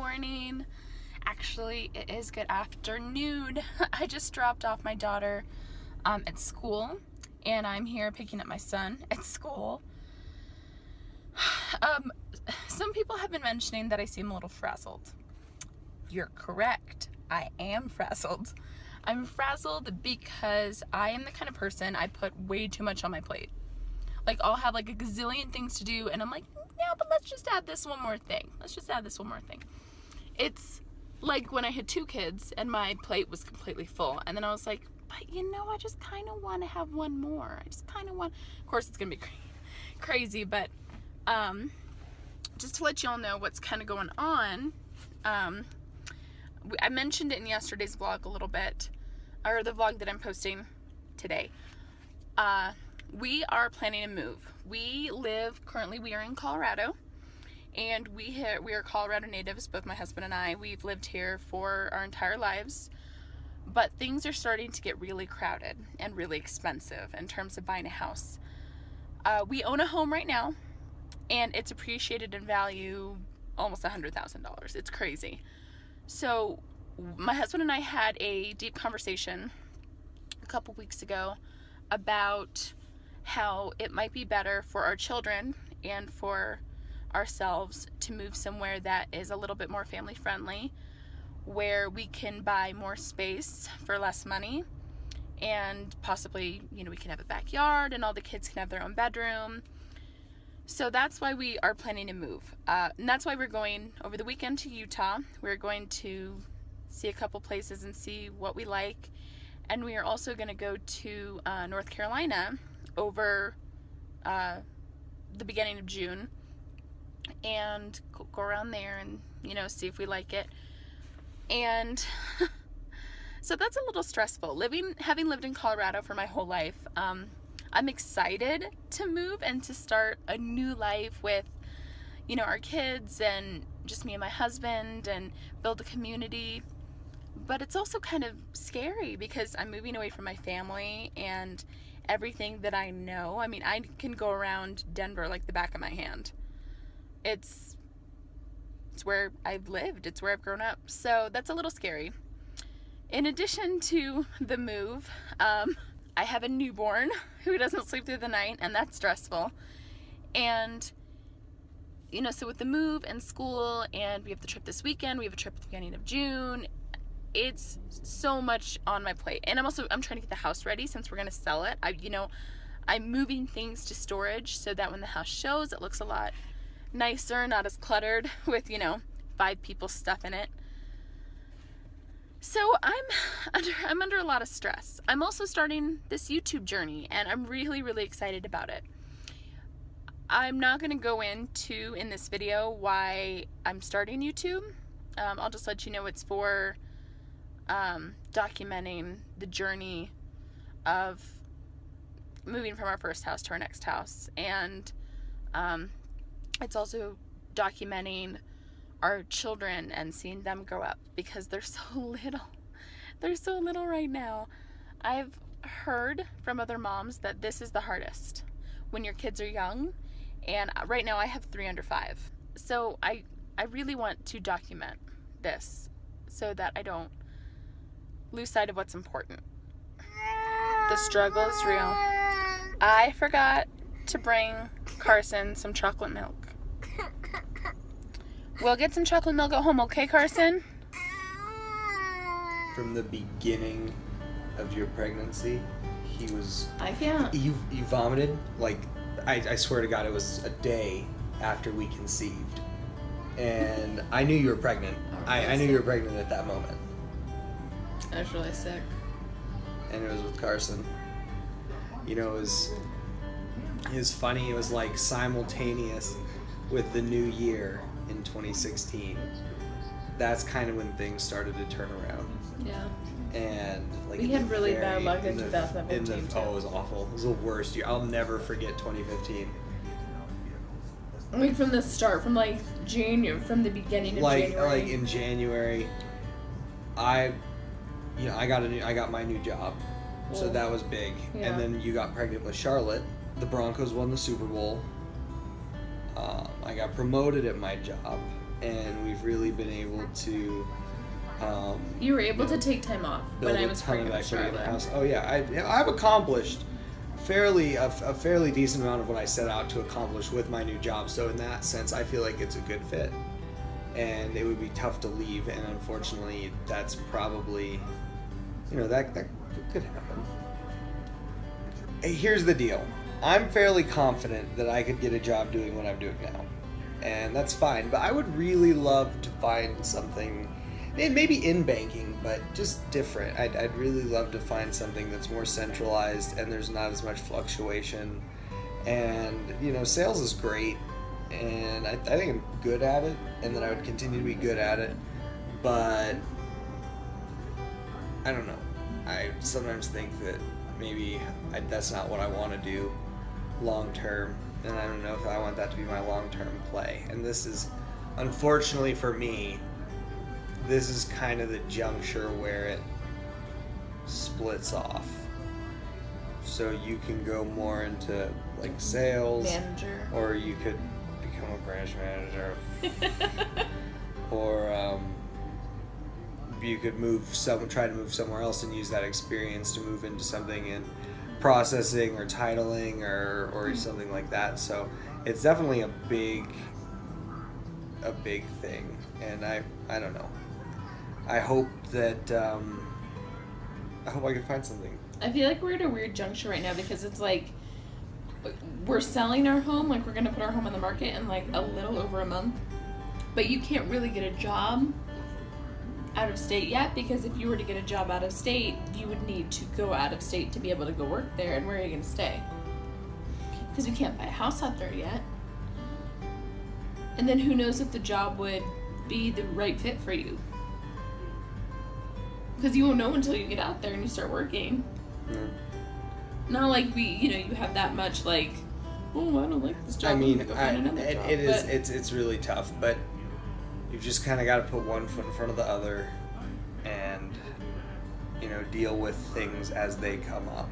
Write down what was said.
morning. Actually, it is good afternoon. I just dropped off my daughter at school, and I'm here picking up my son at school. Some people have been mentioning that I seem a little frazzled. You're correct. I am frazzled. I'm frazzled because I am the kind of person, I put way too much on my plate. Like, I'll have like a gazillion things to do, and I'm like, yeah, but let's just add this one more thing. It's like when I had 2 kids and my plate was completely full, and then I was like, but I just kind of want to have one more. Of course it's gonna be crazy, but just to let y'all know what's kind of going on, I mentioned it in yesterday's vlog a little bit, or the vlog that I'm posting today. We are planning to move. We are in Colorado, and we are Colorado natives, both my husband and I. We've lived here for our entire lives, but things are starting to get really crowded and really expensive in terms of buying a house. We own a home right now, and it's appreciated in value almost $100,000. It's crazy. So my husband and I had a deep conversation a couple weeks ago about how it might be better for our children and for ourselves to move somewhere that is a little bit more family friendly, where we can buy more space for less money, and possibly, we can have a backyard and all the kids can have their own bedroom. So that's why we are planning to move. And that's why we're going over the weekend to Utah. We're going to see a couple places and see what we like. And we are also going to go to North Carolina over the beginning of June and go around there and, see if we like it. And so that's a little stressful. Having lived in Colorado for my whole life, I'm excited to move and to start a new life with, our kids and just me and my husband, and build a community. But it's also kind of scary because I'm moving away from my family and everything that I know. I mean, I can go around Denver like the back of my hand. It's where I've lived. It's where I've grown up. So that's a little scary. In addition to the move, I have a newborn who doesn't sleep through the night, and that's stressful. And, so with the move and school, and we have the trip this weekend, we have a trip at the beginning of June, it's so much on my plate. And I'm trying to get the house ready since we're going to sell it. I'm moving things to storage so that when the house shows, it looks a lot nicer, not as cluttered with, 5 people's stuff in it. So I'm under a lot of stress. I'm also starting this YouTube journey, and I'm really, really excited about it. I'm not going to go into in this video why I'm starting YouTube. I'll just let you know it's for documenting the journey of moving from our first house to our next house, and it's also documenting our children and seeing them grow up, because they're so little right now. I've heard from other moms that this is the hardest when your kids are young, and right now I have 3 under 5. So I really want to document this so that I don't lose sight of what's important. The struggle is real. I forgot to bring Carson some chocolate milk. We'll get some chocolate milk at home, okay, Carson? From the beginning of your pregnancy, he was... I can't. You vomited, like, I swear to God, it was a day after we conceived. And I knew you were pregnant. I knew you were pregnant at that moment. I was really sick. And it was with Carson. It was funny. It was like simultaneous with the new year in 2016. That's kind of when things started to turn around. Yeah. And like we had really bad luck in 2015 too. Oh, it was awful. It was the worst year. I'll never forget 2015. Like from the start, from like January, from the beginning of January. Like in January, I got my new job, so that was big. Yeah. And then you got pregnant with Charlotte. The Broncos won the Super Bowl. I got promoted at my job. and we've really been able to. You were able to take time off when I was pregnant with equity in the Charlotte. house. Oh yeah, I've accomplished a fairly decent amount of what I set out to accomplish with my new job. So in that sense, I feel like it's a good fit, and it would be tough to leave. And unfortunately, that's probably, that could happen. Hey, here's the deal. I'm fairly confident that I could get a job doing what I'm doing now, and that's fine. But I would really love to find something. And maybe in banking, but just different. I'd really love to find something that's more centralized and there's not as much fluctuation. And, sales is great, and I think I'm good at it, and that I would continue to be good at it. But, I don't know. I sometimes think that maybe that's not what I want to do long term, and I don't know if I want that to be my long-term play. And this is, unfortunately for me, this is kind of the juncture where it splits off. So you can go more into like sales, Manager. or you could become a branch manager, or you could try to move somewhere else and use that experience to move into something in processing or titling or something like that. So it's definitely a big thing, and I don't know. I hope that I can find something. I feel like we're at a weird juncture right now because it's like we're selling our home, like we're gonna put our home on the market in like a little over a month, but you can't really get a job out of state yet, because if you were to get a job out of state, you would need to go out of state to be able to go work there. And where are you gonna stay? Because we can't buy a house out there yet. And then who knows if the job would be the right fit for you. Because you won't know until you get out there and you start working. Yeah. Not like you have that much like, oh, I don't like this job. I mean, I'm gonna go find another job. it's really tough, but you've just kind of got to put one foot in front of the other, and deal with things as they come up.